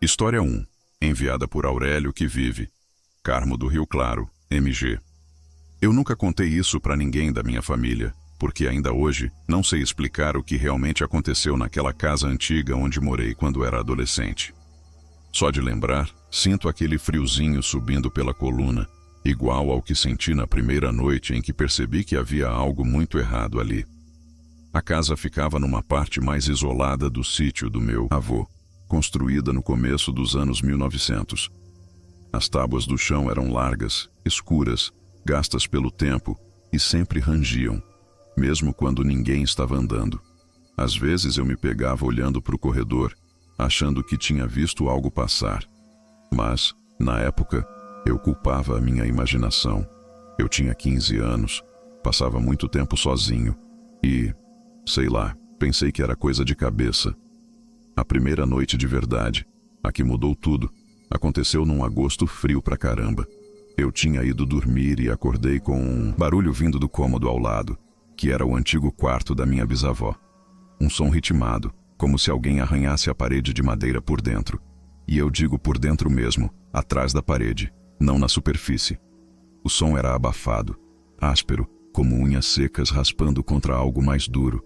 História 1. Enviada por Aurélio que vive. Carmo do Rio Claro, MG. Eu nunca contei isso para ninguém da minha família, porque ainda hoje não sei explicar o que realmente aconteceu naquela casa antiga onde morei quando era adolescente. Só de lembrar, sinto aquele friozinho subindo pela coluna, igual ao que senti na primeira noite em que percebi que havia algo muito errado ali. A casa ficava numa parte mais isolada do sítio do meu avô, construída no começo dos anos 1900. As tábuas do chão eram largas, escuras, gastas pelo tempo e sempre rangiam, mesmo quando ninguém estava andando. Às vezes eu me pegava olhando para o corredor, achando que tinha visto algo passar. Mas, na época, eu culpava a minha imaginação. Eu tinha 15 anos, passava muito tempo sozinho e, sei lá, pensei que era coisa de cabeça. A primeira noite de verdade, a que mudou tudo, aconteceu num agosto frio pra caramba. Eu tinha ido dormir e acordei com um barulho vindo do cômodo ao lado, que era o antigo quarto da minha bisavó. Um som ritmado, como se alguém arranhasse a parede de madeira por dentro. E eu digo por dentro mesmo, atrás da parede, não na superfície. O som era abafado, áspero, como unhas secas raspando contra algo mais duro.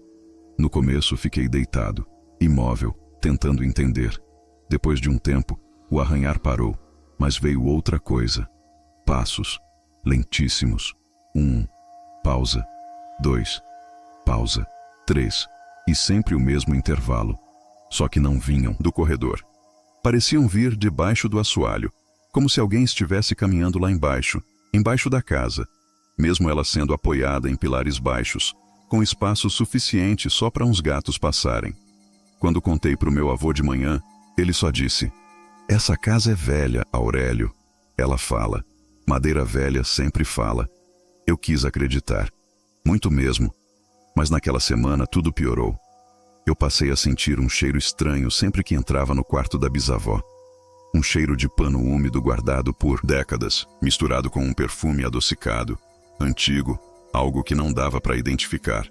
No começo fiquei deitado, imóvel, tentando entender. Depois de um tempo, o arranhar parou, mas veio outra coisa. Passos, lentíssimos. 1, pausa. 2, pausa. 3, e sempre o mesmo intervalo. Só que não vinham do corredor. Pareciam vir debaixo do assoalho, como se alguém estivesse caminhando lá embaixo da casa, mesmo ela sendo apoiada em pilares baixos, com espaço suficiente só para uns gatos passarem. Quando contei para o meu avô de manhã, ele só disse: "Essa casa é velha, Aurélio." Ela fala. Madeira velha sempre fala. Eu quis acreditar. Muito mesmo. Mas naquela semana tudo piorou. Eu passei a sentir um cheiro estranho sempre que entrava no quarto da bisavó. Um cheiro de pano úmido guardado por décadas, misturado com um perfume adocicado, antigo, algo que não dava para identificar.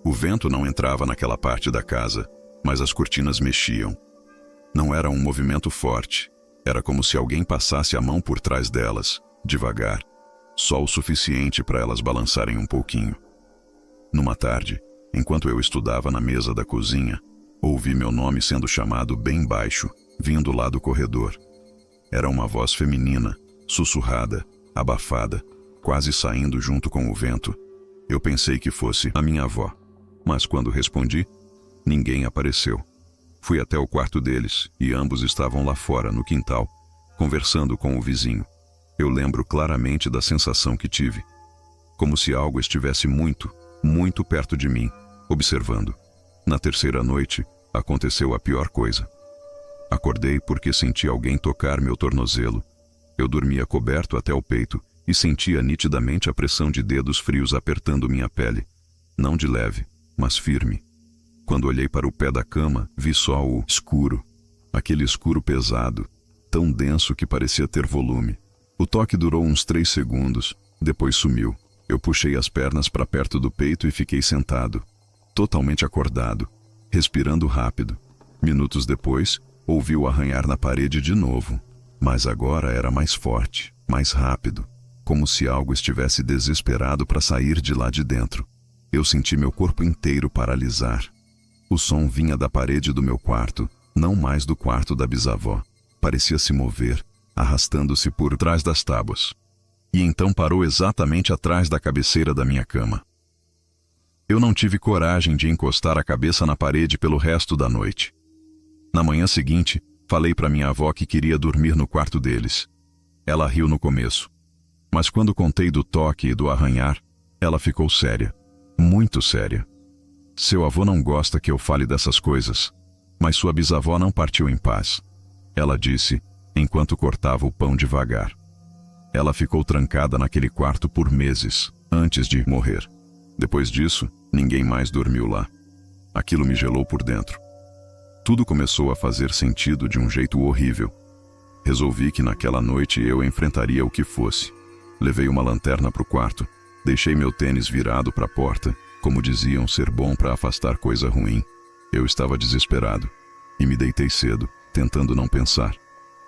O vento não entrava naquela parte da casa, mas as cortinas mexiam. Não era um movimento forte, era como se alguém passasse a mão por trás delas, devagar, só o suficiente para elas balançarem um pouquinho. Numa tarde, enquanto eu estudava na mesa da cozinha, ouvi meu nome sendo chamado bem baixo, vindo lá do corredor. Era uma voz feminina, sussurrada, abafada, quase saindo junto com o vento. Eu pensei que fosse a minha avó, mas quando respondi, ninguém apareceu. Fui até o quarto deles e ambos estavam lá fora, no quintal, conversando com o vizinho. Eu lembro claramente da sensação que tive, como se algo estivesse muito, muito perto de mim, observando. Na terceira noite, aconteceu a pior coisa. Acordei porque senti alguém tocar meu tornozelo. Eu dormia coberto até o peito e sentia nitidamente a pressão de dedos frios apertando minha pele. Não de leve, mas firme. Quando olhei para o pé da cama, vi só o escuro. Aquele escuro pesado, tão denso que parecia ter volume. O toque durou uns 3 segundos, depois sumiu. Eu puxei as pernas para perto do peito e fiquei sentado, totalmente acordado, respirando rápido. Minutos depois, ouvi o arranhar na parede de novo, mas agora era mais forte, mais rápido, como se algo estivesse desesperado para sair de lá de dentro. Eu senti meu corpo inteiro paralisar. O som vinha da parede do meu quarto, não mais do quarto da bisavó. Parecia se mover, arrastando-se por trás das tábuas. E então parou exatamente atrás da cabeceira da minha cama. Eu não tive coragem de encostar a cabeça na parede pelo resto da noite. Na manhã seguinte, falei para minha avó que queria dormir no quarto deles. Ela riu no começo. Mas quando contei do toque e do arranhar, ela ficou séria. Muito séria. Seu avô não gosta que eu fale dessas coisas, mas sua bisavó não partiu em paz. Ela disse, enquanto cortava o pão devagar. Ela ficou trancada naquele quarto por meses, antes de morrer. Depois disso, ninguém mais dormiu lá. Aquilo me gelou por dentro. Tudo começou a fazer sentido de um jeito horrível. Resolvi que naquela noite eu enfrentaria o que fosse. Levei uma lanterna para o quarto, deixei meu tênis virado para a porta, como diziam ser bom para afastar coisa ruim. Eu estava desesperado, e me deitei cedo, tentando não pensar.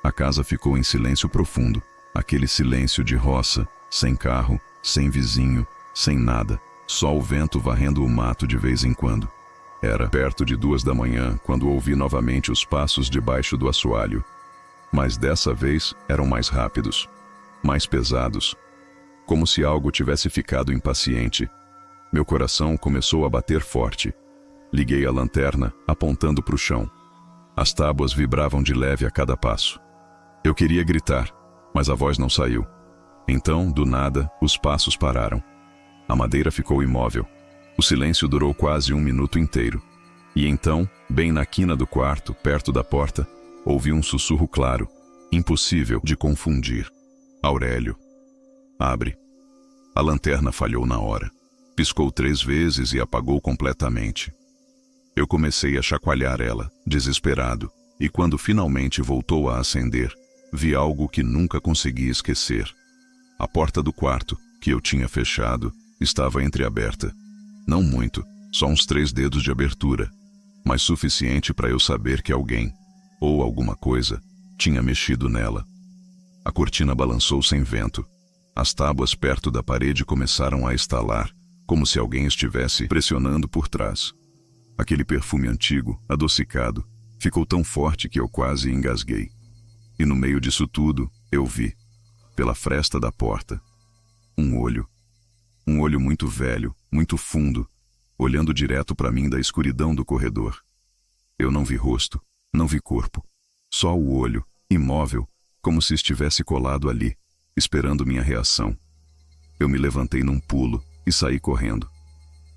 A casa ficou em silêncio profundo, aquele silêncio de roça, sem carro, sem vizinho, sem nada, só o vento varrendo o mato de vez em quando. Era perto de 2 da manhã quando ouvi novamente os passos debaixo do assoalho. Mas dessa vez eram mais rápidos, mais pesados, como se algo tivesse ficado impaciente. Meu coração começou a bater forte. Liguei a lanterna, apontando para o chão. As tábuas vibravam de leve a cada passo. Eu queria gritar, mas a voz não saiu. Então, do nada, os passos pararam. A madeira ficou imóvel. O silêncio durou quase 1 minuto inteiro. E então, bem na quina do quarto, perto da porta, ouvi um sussurro claro, impossível de confundir. Aurélio. Abre. A lanterna falhou na hora. Piscou 3 vezes e apagou completamente. Eu comecei a chacoalhar ela, desesperado, e quando finalmente voltou a acender, vi algo que nunca consegui esquecer. A porta do quarto, que eu tinha fechado, estava entreaberta. Não muito, só uns 3 dedos de abertura, mas suficiente para eu saber que alguém, ou alguma coisa, tinha mexido nela. A cortina balançou sem vento. As tábuas perto da parede começaram a estalar, como se alguém estivesse pressionando por trás. Aquele perfume antigo, adocicado, ficou tão forte que eu quase engasguei. E no meio disso tudo, eu vi, pela fresta da porta, um olho. Um olho muito velho, muito fundo, olhando direto para mim da escuridão do corredor. Eu não vi rosto, não vi corpo. Só o olho, imóvel, como se estivesse colado ali, esperando minha reação. Eu me levantei num pulo e saí correndo.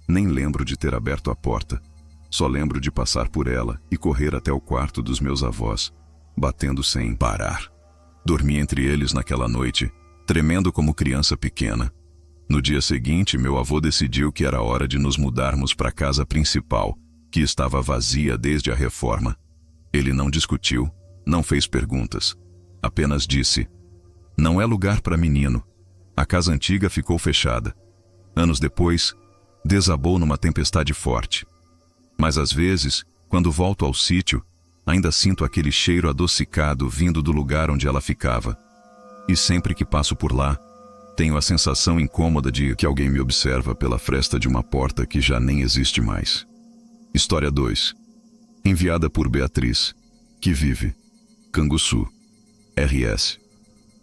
Nem lembro de ter aberto a porta. Só lembro de passar por ela e correr até o quarto dos meus avós, batendo sem parar. Dormi entre eles naquela noite, tremendo como criança pequena. No dia seguinte, meu avô decidiu que era hora de nos mudarmos para a casa principal, que estava vazia desde a reforma. Ele não discutiu, não fez perguntas. Apenas disse: "Não é lugar para menino." A casa antiga ficou fechada. Anos depois, desabou numa tempestade forte. Mas às vezes, quando volto ao sítio, ainda sinto aquele cheiro adocicado vindo do lugar onde ela ficava. E sempre que passo por lá, tenho a sensação incômoda de que alguém me observa pela fresta de uma porta que já nem existe mais. História 2. Enviada por Beatriz, que vive Canguçu, RS.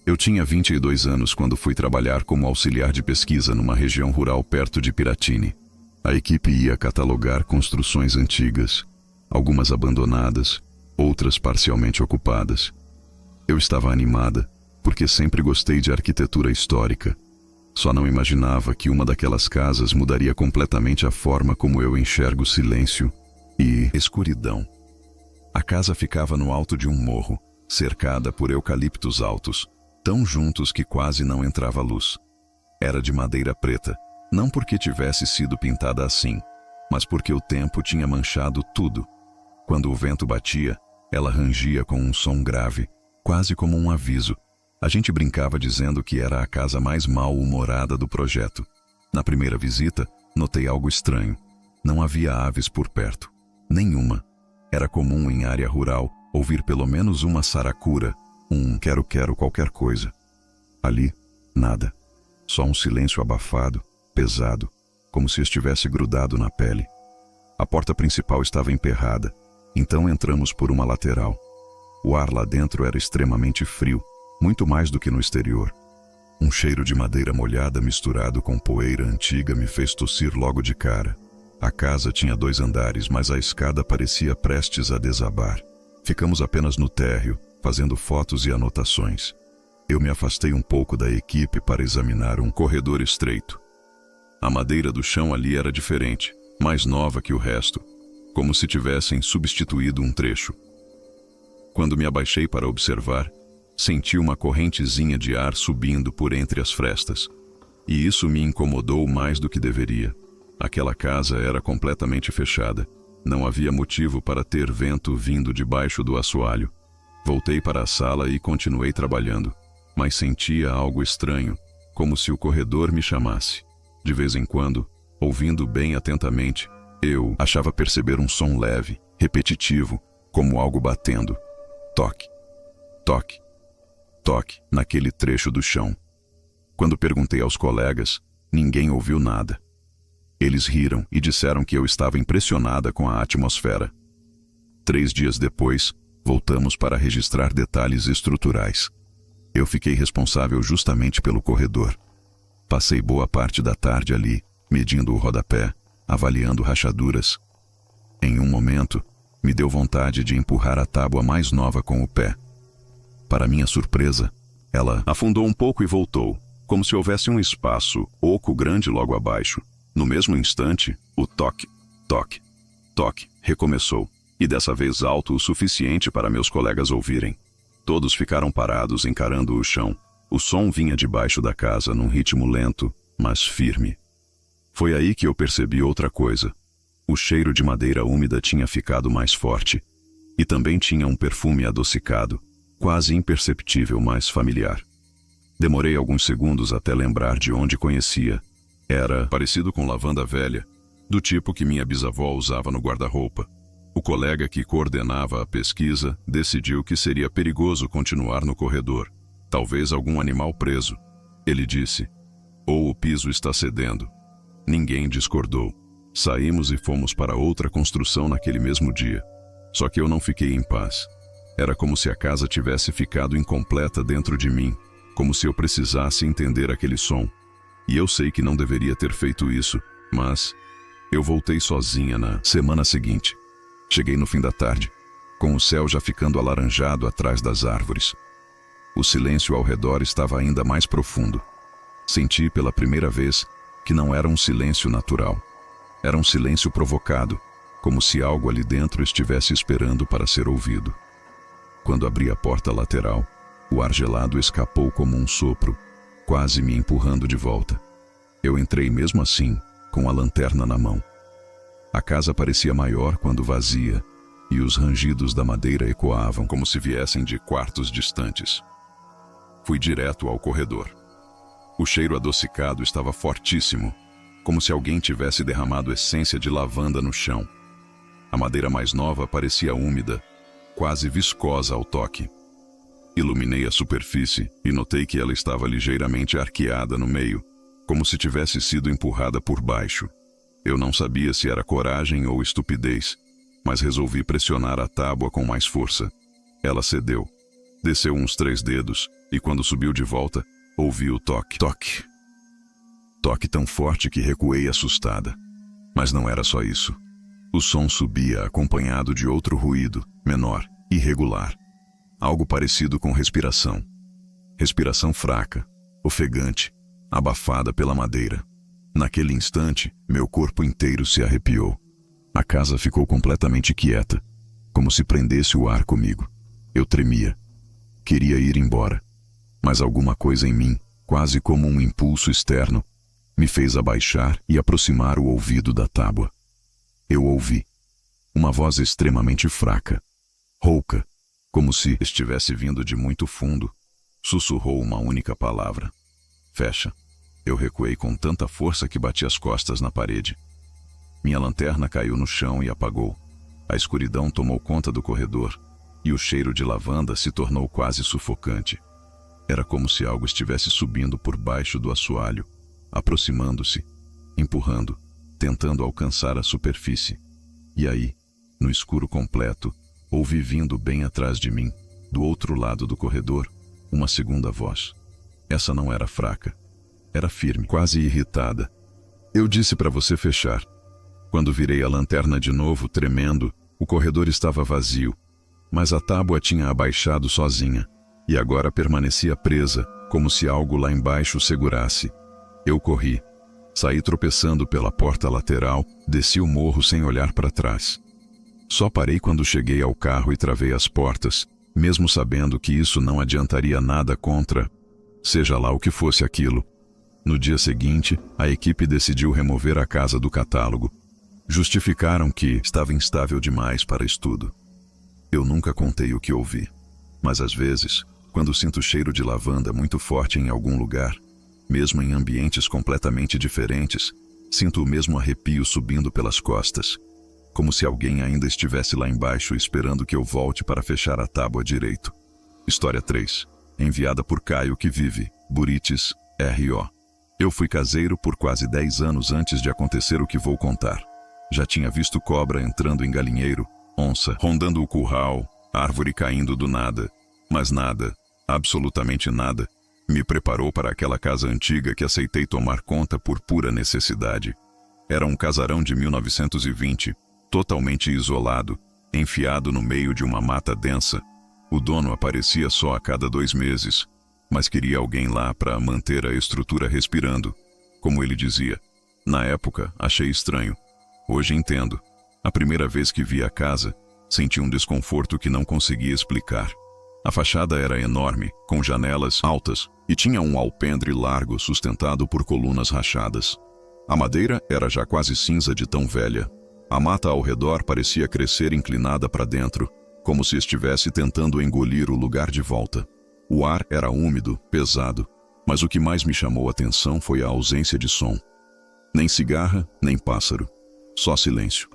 Eu tinha 22 anos quando fui trabalhar como auxiliar de pesquisa numa região rural perto de Piratini. A equipe ia catalogar construções antigas, algumas abandonadas, outras parcialmente ocupadas. Eu estava animada, porque sempre gostei de arquitetura histórica. Só não imaginava que uma daquelas casas mudaria completamente a forma como eu enxergo silêncio e escuridão. A casa ficava no alto de um morro, cercada por eucaliptos altos, tão juntos que quase não entrava luz. Era de madeira preta, não porque tivesse sido pintada assim, mas porque o tempo tinha manchado tudo. Quando o vento batia, ela rangia com um som grave, quase como um aviso. A gente brincava dizendo que era a casa mais mal-humorada do projeto. Na primeira visita, notei algo estranho. Não havia aves por perto. Nenhuma. Era comum em área rural ouvir pelo menos uma saracura, um quero-quero qualquer coisa. Ali, nada. Só um silêncio abafado, pesado, como se estivesse grudado na pele. A porta principal estava emperrada, então entramos por uma lateral. O ar lá dentro era extremamente frio, muito mais do que no exterior. Um cheiro de madeira molhada misturado com poeira antiga me fez tossir logo de cara. A casa tinha 2 andares, mas a escada parecia prestes a desabar. Ficamos apenas no térreo, fazendo fotos e anotações. Eu me afastei um pouco da equipe para examinar um corredor estreito. A madeira do chão ali era diferente, mais nova que o resto, como se tivessem substituído um trecho. Quando me abaixei para observar, senti uma correntezinha de ar subindo por entre as frestas. E isso me incomodou mais do que deveria. Aquela casa era completamente fechada. Não havia motivo para ter vento vindo debaixo do assoalho. Voltei para a sala e continuei trabalhando, mas sentia algo estranho, como se o corredor me chamasse. De vez em quando, ouvindo bem atentamente, eu achava perceber um som leve, repetitivo, como algo batendo. Toque, toque, toque naquele trecho do chão. Quando perguntei aos colegas, ninguém ouviu nada. Eles riram e disseram que eu estava impressionada com a atmosfera. 3 dias depois, voltamos para registrar detalhes estruturais. Eu fiquei responsável justamente pelo corredor. Passei boa parte da tarde ali, medindo o rodapé, avaliando rachaduras. Em um momento, me deu vontade de empurrar a tábua mais nova com o pé. Para minha surpresa, ela afundou um pouco e voltou, como se houvesse um espaço oco grande logo abaixo. No mesmo instante, o toque, toque, toque recomeçou, e dessa vez alto o suficiente para meus colegas ouvirem. Todos ficaram parados encarando o chão. O som vinha debaixo da casa num ritmo lento, mas firme. Foi aí que eu percebi outra coisa. O cheiro de madeira úmida tinha ficado mais forte. E também tinha um perfume adocicado, quase imperceptível, mas familiar. Demorei alguns segundos até lembrar de onde conhecia. Era parecido com lavanda velha, do tipo que minha bisavó usava no guarda-roupa. O colega que coordenava a pesquisa decidiu que seria perigoso continuar no corredor. Talvez algum animal preso. Ele disse, ou o piso está cedendo. Ninguém discordou. Saímos e fomos para outra construção naquele mesmo dia. Só que eu não fiquei em paz. Era como se a casa tivesse ficado incompleta dentro de mim, como se eu precisasse entender aquele som. E eu sei que não deveria ter feito isso, mas eu voltei sozinha na semana seguinte. Cheguei no fim da tarde, com o céu já ficando alaranjado atrás das árvores. O silêncio ao redor estava ainda mais profundo. Senti pela primeira vez que não era um silêncio natural. Era um silêncio provocado, como se algo ali dentro estivesse esperando para ser ouvido. Quando abri a porta lateral, o ar gelado escapou como um sopro, quase me empurrando de volta. Eu entrei mesmo assim, com a lanterna na mão. A casa parecia maior quando vazia, e os rangidos da madeira ecoavam como se viessem de quartos distantes. Fui direto ao corredor. O cheiro adocicado estava fortíssimo, como se alguém tivesse derramado essência de lavanda no chão. A madeira mais nova parecia úmida, quase viscosa ao toque. Iluminei a superfície e notei que ela estava ligeiramente arqueada no meio, como se tivesse sido empurrada por baixo. Eu não sabia se era coragem ou estupidez, mas resolvi pressionar a tábua com mais força. Ela cedeu. Desceu uns 3 dedos, e quando subiu de volta, ouvi o toque. Toque. Toque tão forte que recuei assustada. Mas não era só isso. O som subia acompanhado de outro ruído, menor, irregular. Algo parecido com respiração. Respiração fraca, ofegante, abafada pela madeira. Naquele instante, meu corpo inteiro se arrepiou. A casa ficou completamente quieta, como se prendesse o ar comigo. Eu tremia. Queria ir embora. Mas alguma coisa em mim, quase como um impulso externo, me fez abaixar e aproximar o ouvido da tábua. Eu ouvi. Uma voz extremamente fraca, rouca, como se estivesse vindo de muito fundo, sussurrou uma única palavra. Fecha. Eu recuei com tanta força que bati as costas na parede. Minha lanterna caiu no chão e apagou. A escuridão tomou conta do corredor, e o cheiro de lavanda se tornou quase sufocante. Era como se algo estivesse subindo por baixo do assoalho, aproximando-se, empurrando, tentando alcançar a superfície. E aí, no escuro completo, ouvi vindo bem atrás de mim, do outro lado do corredor, uma segunda voz. Essa não era fraca. Era firme, quase irritada. Eu disse para você fechar. Quando virei a lanterna de novo, tremendo, o corredor estava vazio, mas a tábua tinha abaixado sozinha, e agora permanecia presa, como se algo lá embaixo segurasse. Eu corri. Saí tropeçando pela porta lateral, desci o morro sem olhar para trás. Só parei quando cheguei ao carro e travei as portas, mesmo sabendo que isso não adiantaria nada contra, seja lá o que fosse aquilo. No dia seguinte, a equipe decidiu remover a casa do catálogo. Justificaram que estava instável demais para estudo. Eu nunca contei o que ouvi, mas às vezes, quando sinto cheiro de lavanda muito forte em algum lugar, mesmo em ambientes completamente diferentes, sinto o mesmo arrepio subindo pelas costas. como se alguém ainda estivesse lá embaixo esperando que eu volte para fechar a tábua direito. História 3. Enviada por Caio que vive, Buritis, R.O. Eu fui caseiro por quase 10 anos antes de acontecer o que vou contar. Já tinha visto cobra entrando em galinheiro, onça rondando o curral, árvore caindo do nada. Mas nada, absolutamente nada, me preparou para aquela casa antiga que aceitei tomar conta por pura necessidade. Era um casarão de 1920, totalmente isolado, enfiado no meio de uma mata densa. O dono aparecia só a cada 2 meses, mas queria alguém lá para manter a estrutura respirando, como ele dizia. Na época, achei estranho. Hoje entendo. A primeira vez que vi a casa, senti um desconforto que não conseguia explicar. A fachada era enorme, com janelas altas, e tinha um alpendre largo sustentado por colunas rachadas. A madeira era já quase cinza de tão velha. A mata ao redor parecia crescer inclinada para dentro, como se estivesse tentando engolir o lugar de volta. O ar era úmido, pesado, mas o que mais me chamou a atenção foi a ausência de som. Nem cigarra, nem pássaro. Só silêncio.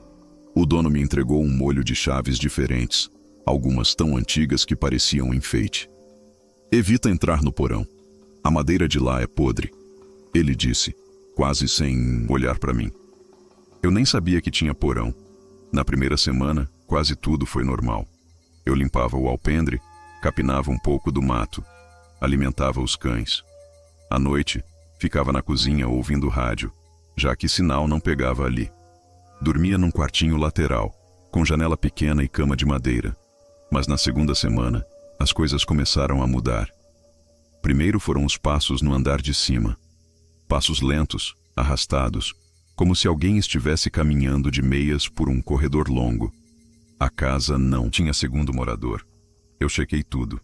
O dono me entregou um molho de chaves diferentes, algumas tão antigas que pareciam enfeite. Evita entrar no porão. A madeira de lá é podre, ele disse, quase sem olhar para mim. Eu nem sabia que tinha porão. Na primeira semana, quase tudo foi normal. Eu limpava o alpendre, capinava um pouco do mato, alimentava os cães. À noite, ficava na cozinha ouvindo rádio, já que sinal não pegava ali. Dormia num quartinho lateral, com janela pequena e cama de madeira. Mas na segunda semana, as coisas começaram a mudar. Primeiro foram os passos no andar de cima. Passos lentos, arrastados, como se alguém estivesse caminhando de meias por um corredor longo. A casa não tinha segundo morador. Eu chequei tudo.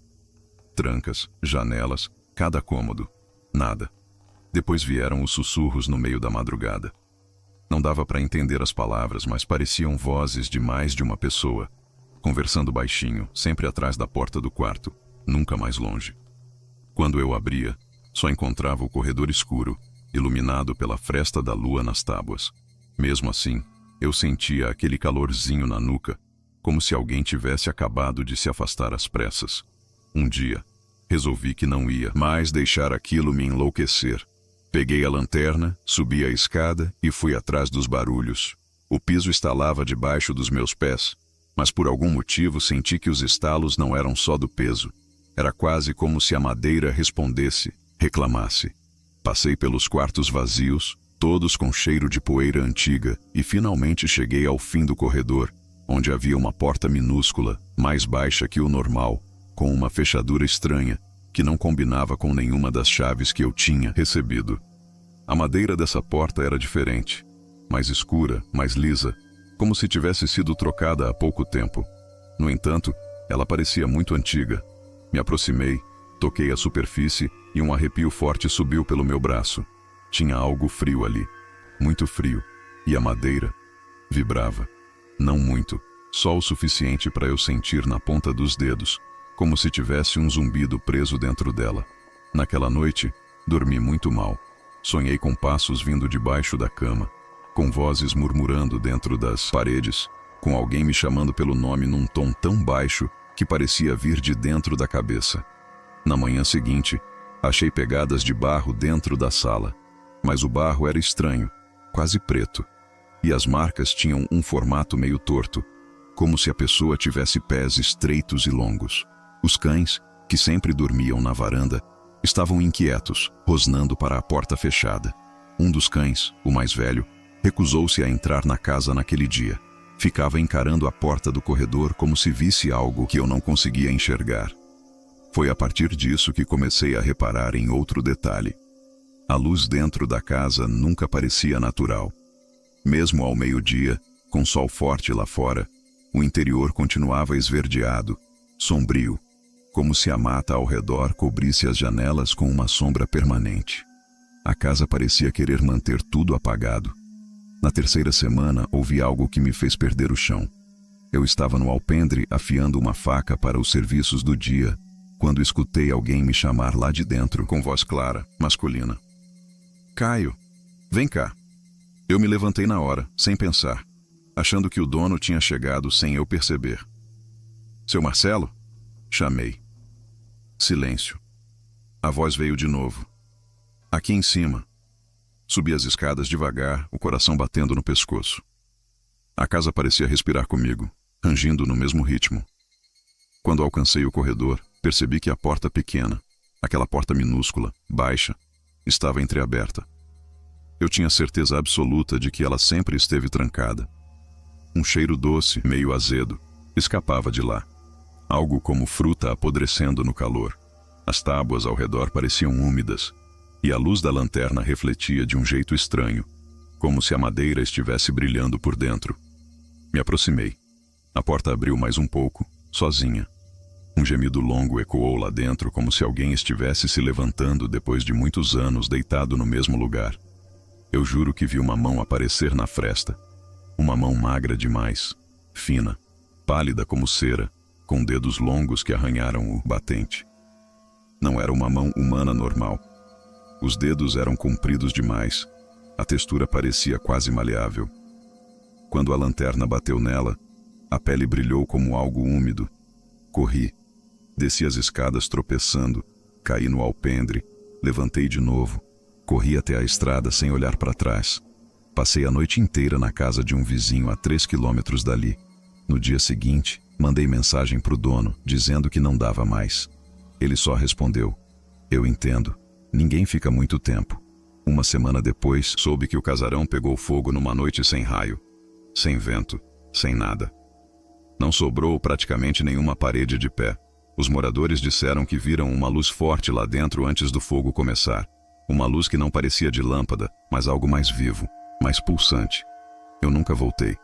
Trancas, janelas, cada cômodo. Nada. Depois vieram os sussurros no meio da madrugada. Não dava para entender as palavras, mas pareciam vozes de mais de uma pessoa, conversando baixinho, sempre atrás da porta do quarto, nunca mais longe. Quando eu abria, só encontrava o corredor escuro, iluminado pela fresta da lua nas tábuas. Mesmo assim, eu sentia aquele calorzinho na nuca, como se alguém tivesse acabado de se afastar às pressas. Um dia, resolvi que não ia mais deixar aquilo me enlouquecer. Peguei a lanterna, subi a escada e fui atrás dos barulhos. O piso estalava debaixo dos meus pés, mas por algum motivo senti que os estalos não eram só do peso. Era quase como se a madeira respondesse, reclamasse. Passei pelos quartos vazios, todos com cheiro de poeira antiga, e finalmente cheguei ao fim do corredor, onde havia uma porta minúscula, mais baixa que o normal, com uma fechadura estranha, que não combinava com nenhuma das chaves que eu tinha recebido. A madeira dessa porta era diferente, mais escura, mais lisa, como se tivesse sido trocada há pouco tempo. No entanto, ela parecia muito antiga. Me aproximei, toquei a superfície e um arrepio forte subiu pelo meu braço. Tinha algo frio ali, muito frio, e a madeira vibrava. Não muito, só o suficiente para eu sentir na ponta dos dedos, como se tivesse um zumbido preso dentro dela. Naquela noite, dormi muito mal. Sonhei com passos vindo debaixo da cama, com vozes murmurando dentro das paredes, com alguém me chamando pelo nome num tom tão baixo que parecia vir de dentro da cabeça. Na manhã seguinte, achei pegadas de barro dentro da sala, mas o barro era estranho, quase preto, e as marcas tinham um formato meio torto, como se a pessoa tivesse pés estreitos e longos. Os cães, que sempre dormiam na varanda, estavam inquietos, rosnando para a porta fechada. Um dos cães, o mais velho, recusou-se a entrar na casa naquele dia. Ficava encarando a porta do corredor como se visse algo que eu não conseguia enxergar. Foi a partir disso que comecei a reparar em outro detalhe. A luz dentro da casa nunca parecia natural. Mesmo ao meio-dia, com sol forte lá fora, o interior continuava esverdeado, sombrio, como se a mata ao redor cobrisse as janelas com uma sombra permanente. A casa parecia querer manter tudo apagado. Na terceira semana, ouvi algo que me fez perder o chão. Eu estava no alpendre afiando uma faca para os serviços do dia, quando escutei alguém me chamar lá de dentro com voz clara, masculina. Caio, vem cá. Eu me levantei na hora, sem pensar. achando que o dono tinha chegado sem eu perceber. Seu Marcelo? Chamei. Silêncio. A voz veio de novo. Aqui em cima. Subi as escadas devagar, o coração batendo no pescoço. A casa parecia respirar comigo, rangindo no mesmo ritmo. Quando alcancei o corredor, percebi que a porta pequena, aquela porta minúscula, baixa, estava entreaberta. Eu tinha certeza absoluta de que ela sempre esteve trancada. Um cheiro doce, meio azedo, escapava de lá. Algo como fruta apodrecendo no calor. As tábuas ao redor pareciam úmidas, e a luz da lanterna refletia de um jeito estranho, como se a madeira estivesse brilhando por dentro. Me aproximei. A porta abriu mais um pouco, sozinha. Um gemido longo ecoou lá dentro, como se alguém estivesse se levantando depois de muitos anos deitado no mesmo lugar. Eu juro que vi uma mão aparecer na fresta. Uma mão magra demais, fina, pálida como cera, com dedos longos que arranharam o batente. Não era uma mão humana normal. Os dedos eram compridos demais. A textura parecia quase maleável. Quando a lanterna bateu nela, a pele brilhou como algo úmido. Corri. Desci as escadas tropeçando, caí no alpendre, levantei de novo. Corri até a estrada sem olhar para trás. Passei a noite inteira na casa de um vizinho a 3 quilômetros dali. No dia seguinte, mandei mensagem para o dono, dizendo que não dava mais. Ele só respondeu: eu entendo. Ninguém fica muito tempo. Uma semana depois, soube que o casarão pegou fogo numa noite sem raio, sem vento, sem nada. Não sobrou praticamente nenhuma parede de pé. Os moradores disseram que viram uma luz forte lá dentro antes do fogo começar. Uma luz que não parecia de lâmpada, mas algo mais vivo, mais pulsante. Eu nunca voltei.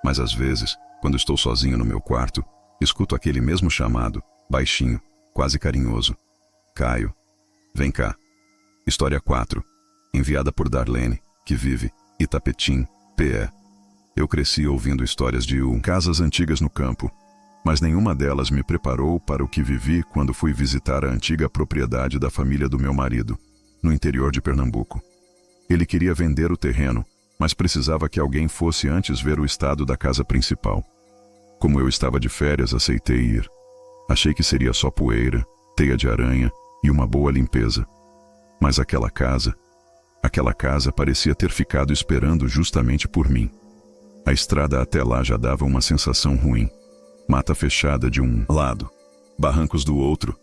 Mas às vezes, quando estou sozinho no meu quarto, escuto aquele mesmo chamado, baixinho, quase carinhoso. Caio, vem cá. História 4. Enviada por Darlene, que vive, Itapetim, PE. Eu cresci ouvindo histórias de casas antigas no campo, mas nenhuma delas me preparou para o que vivi quando fui visitar a antiga propriedade da família do meu marido, no interior de Pernambuco. Ele queria vender o terreno, mas precisava que alguém fosse antes ver o estado da casa principal. Como eu estava de férias, aceitei ir. Achei que seria só poeira, teia de aranha e uma boa limpeza. Mas aquela casa parecia ter ficado esperando justamente por mim. A estrada até lá já dava uma sensação ruim. Mata fechada de um lado, barrancos do outro,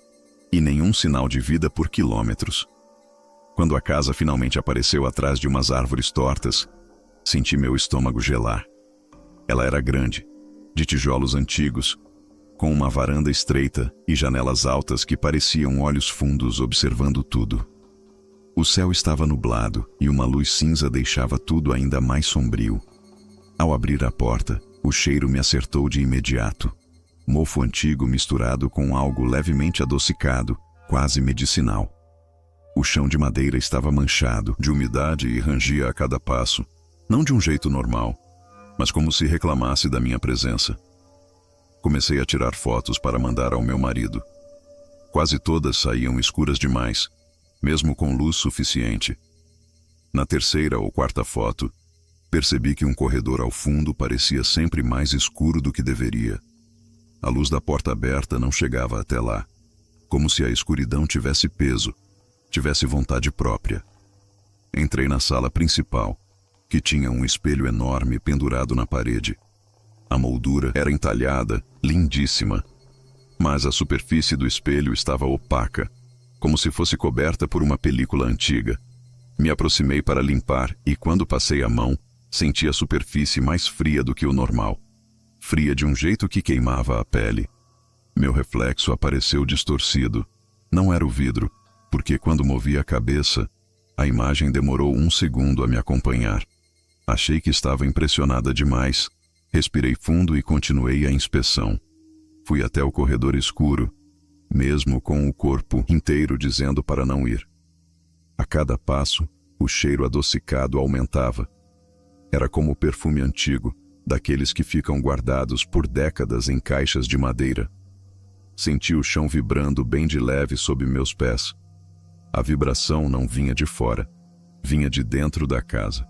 e nenhum sinal de vida por quilômetros. Quando a casa finalmente apareceu atrás de umas árvores tortas, senti meu estômago gelar. Ela era grande, de tijolos antigos, com uma varanda estreita e janelas altas que pareciam olhos fundos observando tudo. O céu estava nublado e uma luz cinza deixava tudo ainda mais sombrio. Ao abrir a porta, o cheiro me acertou de imediato. Mofo antigo misturado com algo levemente adocicado, quase medicinal. O chão de madeira estava manchado de umidade e rangia a cada passo, não de um jeito normal, mas como se reclamasse da minha presença. Comecei a tirar fotos para mandar ao meu marido. Quase todas saíam escuras demais, mesmo com luz suficiente. Na terceira ou quarta foto, percebi que um corredor ao fundo parecia sempre mais escuro do que deveria. A luz da porta aberta não chegava até lá, como se a escuridão tivesse peso, tivesse vontade própria. Entrei na sala principal, que tinha um espelho enorme pendurado na parede. A moldura era entalhada, lindíssima, mas a superfície do espelho estava opaca, como se fosse coberta por uma película antiga. Me aproximei para limpar e, quando passei a mão, senti a superfície mais fria do que o normal. Fria de um jeito que queimava a pele. Meu reflexo apareceu distorcido. Não era o vidro, porque quando movi a cabeça, a imagem demorou 1 segundo a me acompanhar. Achei que estava impressionada demais. Respirei fundo e continuei a inspeção. Fui até o corredor escuro, mesmo com o corpo inteiro dizendo para não ir. A cada passo, o cheiro adocicado aumentava. Era como o perfume antigo, daqueles que ficam guardados por décadas em caixas de madeira. Senti o chão vibrando bem de leve sob meus pés. A vibração não vinha de fora, vinha de dentro da casa.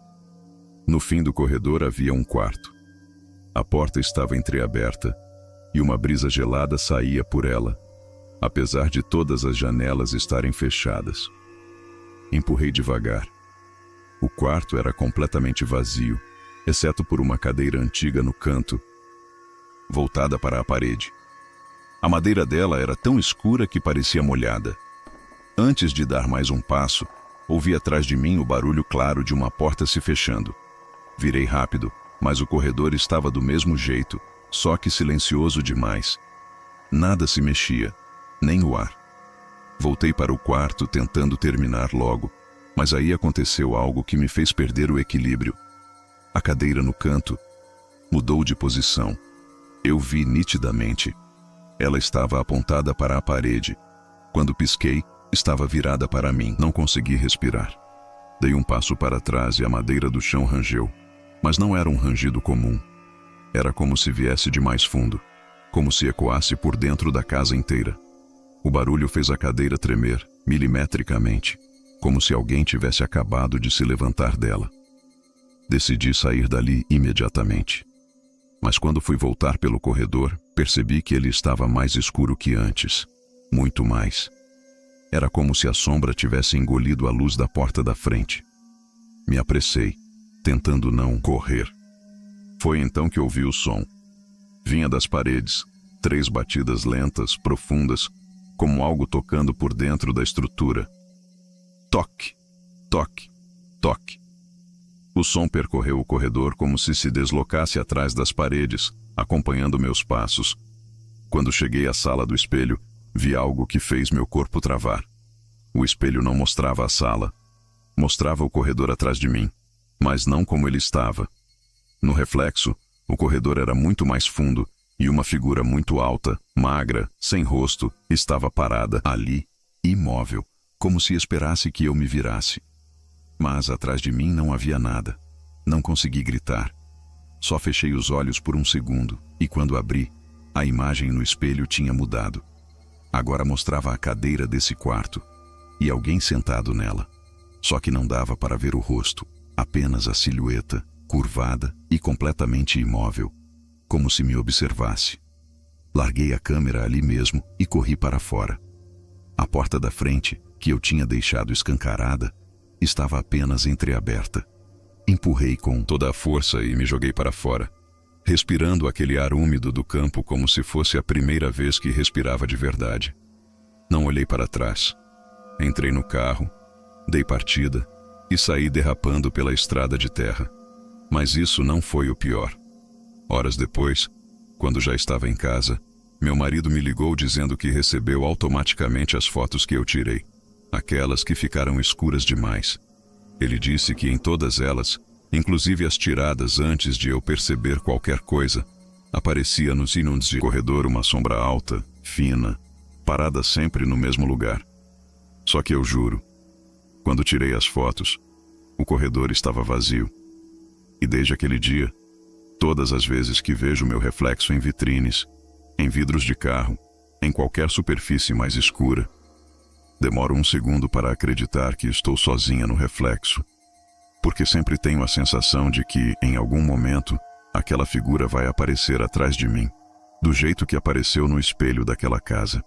No fim do corredor havia um quarto. A porta estava entreaberta e uma brisa gelada saía por ela, apesar de todas as janelas estarem fechadas. Empurrei devagar. O quarto era completamente vazio, exceto por uma cadeira antiga no canto, voltada para a parede. A madeira dela era tão escura que parecia molhada. Antes de dar mais um passo, ouvi atrás de mim o barulho claro de uma porta se fechando. Virei rápido, mas o corredor estava do mesmo jeito, só que silencioso demais. Nada se mexia, nem o ar. Voltei para o quarto tentando terminar logo, mas aí aconteceu algo que me fez perder o equilíbrio. A cadeira no canto mudou de posição. Eu vi nitidamente. Ela estava apontada para a parede. Quando pisquei, estava virada para mim. Não consegui respirar. Dei um passo para trás e a madeira do chão rangeu. Mas não era um rangido comum. Era como se viesse de mais fundo, como se ecoasse por dentro da casa inteira. O barulho fez a cadeira tremer, milimetricamente, como se alguém tivesse acabado de se levantar dela. Decidi sair dali imediatamente. Mas quando fui voltar pelo corredor, percebi que ele estava mais escuro que antes. Muito mais. Era como se a sombra tivesse engolido a luz da porta da frente. Me apressei, tentando não correr. Foi então que ouvi o som. Vinha das paredes, 3 batidas lentas, profundas, como algo tocando por dentro da estrutura. Toque, toque, toque. O som percorreu o corredor como se deslocasse atrás das paredes, acompanhando meus passos. Quando cheguei à sala do espelho, vi algo que fez meu corpo travar. O espelho não mostrava a sala. Mostrava o corredor atrás de mim, mas não como ele estava. No reflexo, o corredor era muito mais fundo e uma figura muito alta, magra, sem rosto, estava parada ali, imóvel, como se esperasse que eu me virasse. Mas atrás de mim não havia nada. Não consegui gritar. Só fechei os olhos por um segundo e quando abri, a imagem no espelho tinha mudado. Agora mostrava a cadeira desse quarto e alguém sentado nela. Só que não dava para ver o rosto, apenas a silhueta, curvada e completamente imóvel, como se me observasse. Larguei a câmera ali mesmo e corri para fora. A porta da frente, que eu tinha deixado escancarada, estava apenas entreaberta. Empurrei com toda a força e me joguei para fora, respirando aquele ar úmido do campo como se fosse a primeira vez que respirava de verdade. Não olhei para trás. Entrei no carro, dei partida e saí derrapando pela estrada de terra. Mas isso não foi o pior. Horas depois, quando já estava em casa, meu marido me ligou dizendo que recebeu automaticamente as fotos que eu tirei, aquelas que ficaram escuras demais. Ele disse que em todas elas, inclusive as tiradas antes de eu perceber qualquer coisa, aparecia nos índices de corredor uma sombra alta, fina, parada sempre no mesmo lugar. Só que eu juro, quando tirei as fotos, o corredor estava vazio. E desde aquele dia, todas as vezes que vejo meu reflexo em vitrines, em vidros de carro, em qualquer superfície mais escura, demoro um segundo para acreditar que estou sozinha no reflexo, porque sempre tenho a sensação de que, em algum momento, aquela figura vai aparecer atrás de mim, do jeito que apareceu no espelho daquela casa.